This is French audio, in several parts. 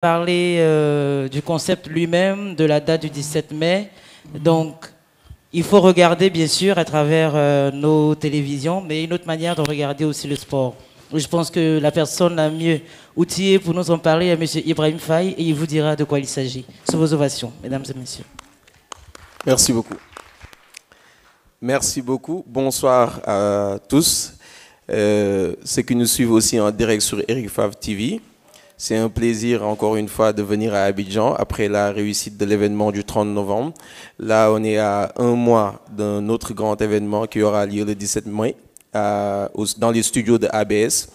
parler du concept lui-même, de la date du 17 mai. Donc, il faut regarder, bien sûr, à travers nos télévisions, mais une autre manière de regarder aussi le sport. Je pense que la personne la mieux outillée pour nous en parler est M. Ibrahim Faye et il vous dira de quoi il s'agit. Sous vos ovations, mesdames et messieurs. Merci beaucoup. Merci beaucoup. Bonsoir à tous. Ceux qui nous suivent aussi en direct sur Eric Favre TV. C'est un plaisir, encore une fois, de venir à Abidjan après la réussite de l'événement du 30 novembre. Là, on est à un mois d'un autre grand événement qui aura lieu le 17 mai dans les studios de ABS.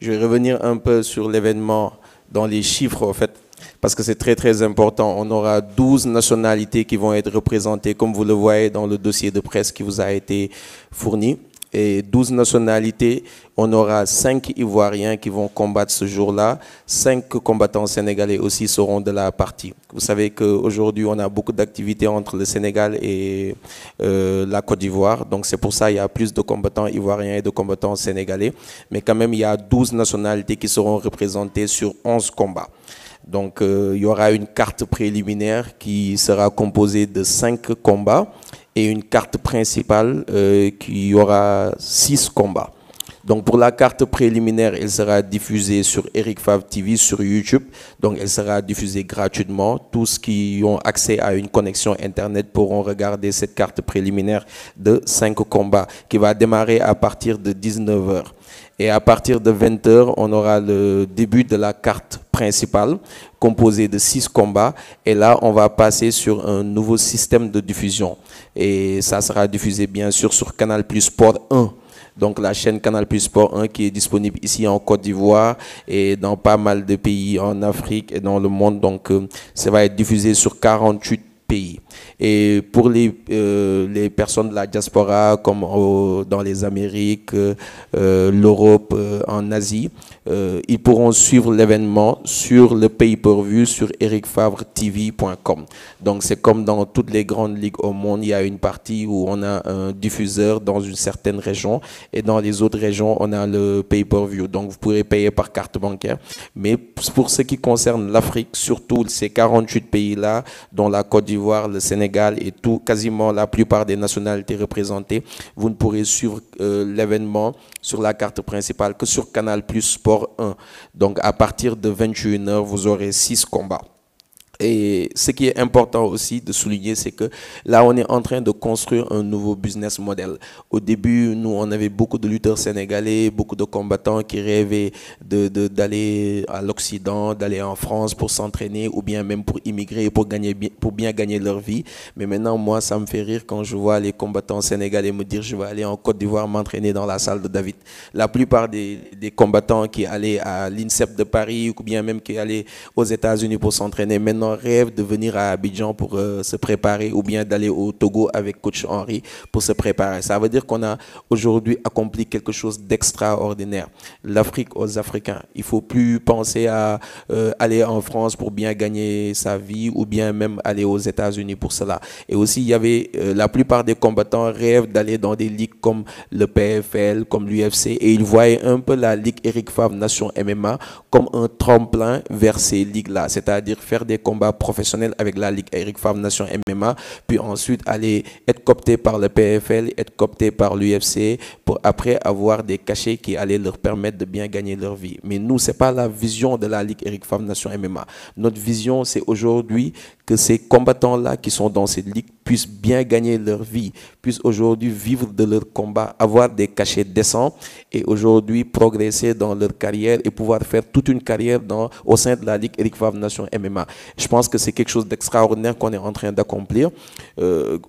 Je vais revenir un peu sur l'événement dans les chiffres, en fait, parce que c'est très, très important. On aura 12 nationalités qui vont être représentées, comme vous le voyez dans le dossier de presse qui vous a été fourni. Et 12 nationalités, on aura 5 Ivoiriens qui vont combattre ce jour-là. 5 combattants sénégalais aussi seront de la partie. Vous savez qu'aujourd'hui, on a beaucoup d'activités entre le Sénégal et la Côte d'Ivoire. Donc c'est pour ça qu'il y a plus de combattants ivoiriens et de combattants sénégalais. Mais quand même, il y a 12 nationalités qui seront représentées sur 11 combats. Donc il y aura une carte préliminaire qui sera composée de 5 combats. Et une carte principale qui aura 6 combats. Donc pour la carte préliminaire, elle sera diffusée sur Eric Favre TV sur YouTube. Donc elle sera diffusée gratuitement. Tous qui ont accès à une connexion Internet pourront regarder cette carte préliminaire de 5 combats qui va démarrer à partir de 19 h. Et à partir de 20 h, on aura le début de la carte principale composée de 6 combats. Et là, on va passer sur un nouveau système de diffusion. Et ça sera diffusé bien sûr sur Canal Plus Sport 1. Donc la chaîne Canal Plus Sport 1 qui est disponible ici en Côte d'Ivoire et dans pas mal de pays en Afrique et dans le monde. Donc ça va être diffusé sur 48 pays. Et pour les personnes de la diaspora, comme dans les Amériques, l'Europe, en Asie, ils pourront suivre l'événement sur le pay-per-view sur ericfavretv.com. Donc c'est comme dans toutes les grandes ligues au monde, il y a une partie où on a un diffuseur dans une certaine région et dans les autres régions, on a le pay-per-view. Donc vous pourrez payer par carte bancaire. Mais pour ce qui concerne l'Afrique, surtout ces 48 pays-là, dont la Côte d'Ivoire, le Sénégal et quasiment la plupart des nationalités représentées, vous ne pourrez suivre l'événement sur la carte principale que sur Canal Plus Sport 1. Donc à partir de 21 h, vous aurez 6 combats. Et ce qui est important aussi de souligner, c'est que là, on est en train de construire un nouveau business model. Au début, nous, on avait beaucoup de lutteurs sénégalais, beaucoup de combattants qui rêvaient d'aller à l'Occident, d'aller en France pour s'entraîner ou bien même pour immigrer, pour bien gagner leur vie. Mais maintenant, moi, ça me fait rire quand je vois les combattants sénégalais me dire « je vais aller en Côte d'Ivoire m'entraîner dans la salle de David ». La plupart des combattants qui allaient à l'INSEP de Paris ou bien même qui allaient aux États-Unis pour s'entraîner, maintenant, rêve de venir à Abidjan pour se préparer ou bien d'aller au Togo avec coach Henri pour se préparer. Ça veut dire qu'on a aujourd'hui accompli quelque chose d'extraordinaire. L'Afrique aux Africains. Il ne faut plus penser à aller en France pour bien gagner sa vie ou bien même aller aux États-Unis pour cela. Et aussi, il y avait la plupart des combattants rêvent d'aller dans des ligues comme le PFL, comme l'UFC et ils voyaient un peu la Ligue Eric Favre Nation MMA comme un tremplin vers ces ligues-là. C'est-à-dire faire des combats professionnels avec la Ligue Eric Favre Nation MMA, puis ensuite aller être coopté par le PFL, être coopté par l'UFC, pour après avoir des cachets qui allaient leur permettre de bien gagner leur vie. Mais nous, ce n'est pas la vision de la Ligue Eric Favre Nation MMA. Notre vision, c'est aujourd'hui que ces combattants-là qui sont dans cette ligue puissent bien gagner leur vie, puissent aujourd'hui vivre de leur combat, avoir des cachets décents et aujourd'hui progresser dans leur carrière et pouvoir faire toute une carrière au sein de la Ligue Eric Favre Nation MMA. Je pense que c'est quelque chose d'extraordinaire qu'on est en train d'accomplir.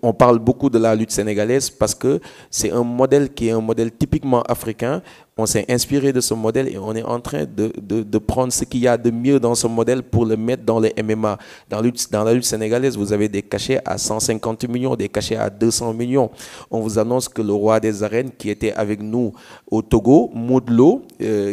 On parle beaucoup de la lutte sénégalaise parce que c'est un modèle qui est un modèle typiquement africain. On s'est inspiré de ce modèle et on est en train de prendre ce qu'il y a de mieux dans ce modèle pour le mettre dans les MMA. Dans la lutte sénégalaise, vous avez des cachets à 150 millions, des cachets à 200 millions. On vous annonce que le roi des arènes qui était avec nous au Togo, Modlo,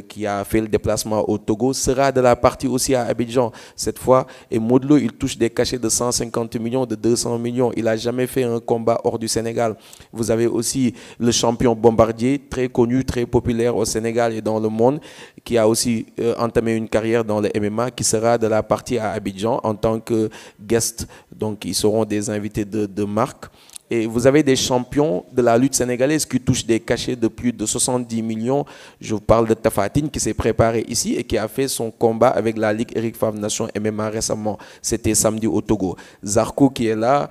qui a fait le déplacement au Togo, sera de la partie aussi à Abidjan cette fois. Et Modlo, il touche des cachets de 150 millions, de 200 millions. Il n'a jamais fait un combat hors du Sénégal. Vous avez aussi le champion Bombardier, très connu, très populaire au Sénégal et dans le monde, qui a aussi entamé une carrière dans le MMA, qui sera de la partie à Abidjan en tant que guest. Donc, ils seront des invités de marque. Et vous avez des champions de la lutte sénégalaise qui touchent des cachets de plus de 70 millions. Je vous parle de Tapha Tine qui s'est préparé ici et qui a fait son combat avec la Ligue Eric Favre Nation MMA récemment. C'était samedi au Togo. Zarko qui est là.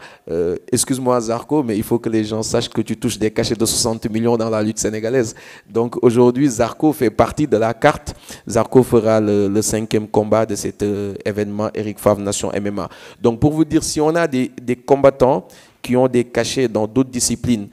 Excuse-moi Zarko, mais il faut que les gens sachent que tu touches des cachets de 60 millions dans la lutte sénégalaise. Donc aujourd'hui, Zarko fait partie de la carte. Zarko fera le 5e combat de cet événement Eric Favre Nation MMA. Donc pour vous dire, si on a des combattants qui ont des cachets dans d'autres disciplines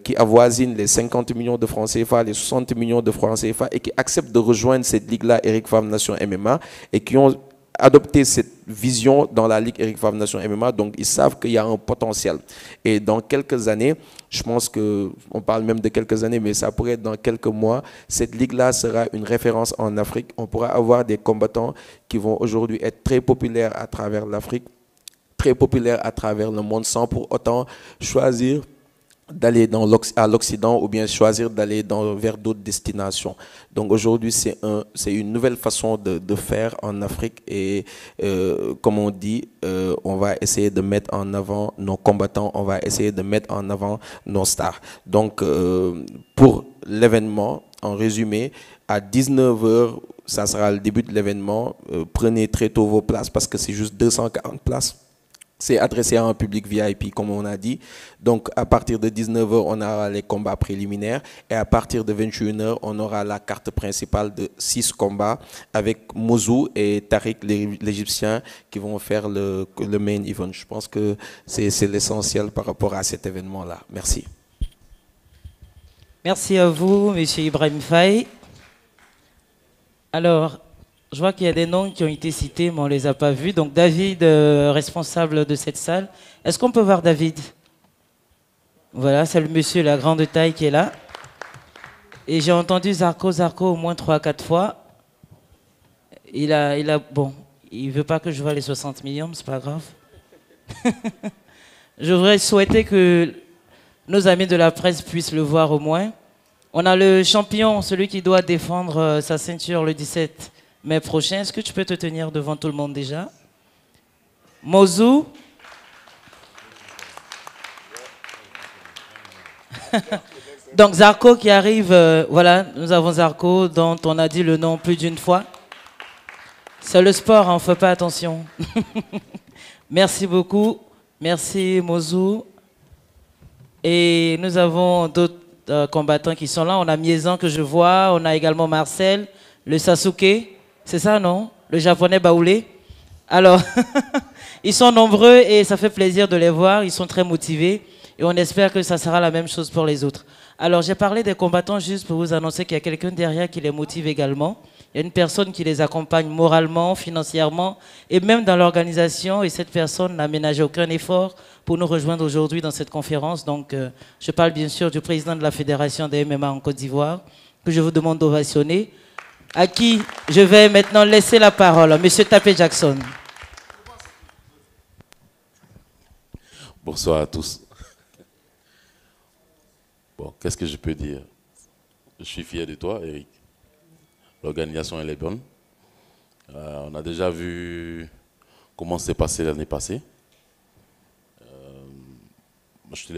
qui avoisinent les 50 millions de francs CFA, les 60 millions de francs CFA et qui acceptent de rejoindre cette ligue-là, Eric Favre Nation MMA, et qui ont adopté cette vision dans la ligue Eric Favre Nation MMA, donc ils savent qu'il y a un potentiel. Et dans quelques années, je pense qu'on parle même de quelques années, mais ça pourrait être dans quelques mois, cette ligue-là sera une référence en Afrique. On pourra avoir des combattants qui vont aujourd'hui être très populaires à travers l'Afrique, très populaire à travers le monde sans pour autant choisir d'aller à l'Occident ou bien choisir d'aller vers d'autres destinations. Donc aujourd'hui, c'est une nouvelle façon de faire en Afrique et comme on dit, on va essayer de mettre en avant nos combattants, on va essayer de mettre en avant nos stars. Donc pour l'événement, en résumé, à 19 h, ça sera le début de l'événement. Prenez très tôt vos places parce que c'est juste 240 places. C'est adressé à un public VIP, comme on a dit. Donc, à partir de 19 h, on aura les combats préliminaires. Et à partir de 21 h, on aura la carte principale de 6 combats avec Mozou et Tariq, l'Égyptien, qui vont faire le main event. Je pense que c'est l'essentiel par rapport à cet événement-là. Merci. Merci à vous, M. Ibrahim Faye. Alors, je vois qu'il y a des noms qui ont été cités, mais on ne les a pas vus. Donc David, responsable de cette salle. Est-ce qu'on peut voir David? Voilà, c'est le monsieur, la grande taille qui est là. Et j'ai entendu Zarko au moins 3-4 fois. Bon, il ne veut pas que je voie les 60 millions, mais c'est pas grave. Je voudrais souhaiter que nos amis de la presse puissent le voir au moins. On a le champion, celui qui doit défendre sa ceinture le 17 mai prochain. Est-ce que tu peux te tenir devant tout le monde déjà? Mozou. Donc Zarko qui arrive, voilà, nous avons Zarko dont on a dit le nom plus d'une fois. C'est le sport, on ne fait pas attention. Merci beaucoup, merci Mozou. Et nous avons d'autres combattants qui sont là. On a Miezan que je vois, on a également Marcel, le Sasuke. C'est ça, non? Le japonais Baoulé. Alors, ils sont nombreux et ça fait plaisir de les voir. Ils sont très motivés et on espère que ça sera la même chose pour les autres. Alors, j'ai parlé des combattants juste pour vous annoncer qu'il y a quelqu'un derrière qui les motive également. Il y a une personne qui les accompagne moralement, financièrement et même dans l'organisation. Et cette personne n'a ménagé aucun effort pour nous rejoindre aujourd'hui dans cette conférence. Donc, je parle bien sûr du président de la Fédération des MMA en Côte d'Ivoire, que je vous demande d'ovationner, à qui je vais maintenant laisser la parole, M. Tapé Jackson. Bonsoir à tous. Bon, qu'est-ce que je peux dire? Je suis fier de toi, Eric. L'organisation, elle est bonne. On a déjà vu comment c'est passé l'année passée. Je te l'ai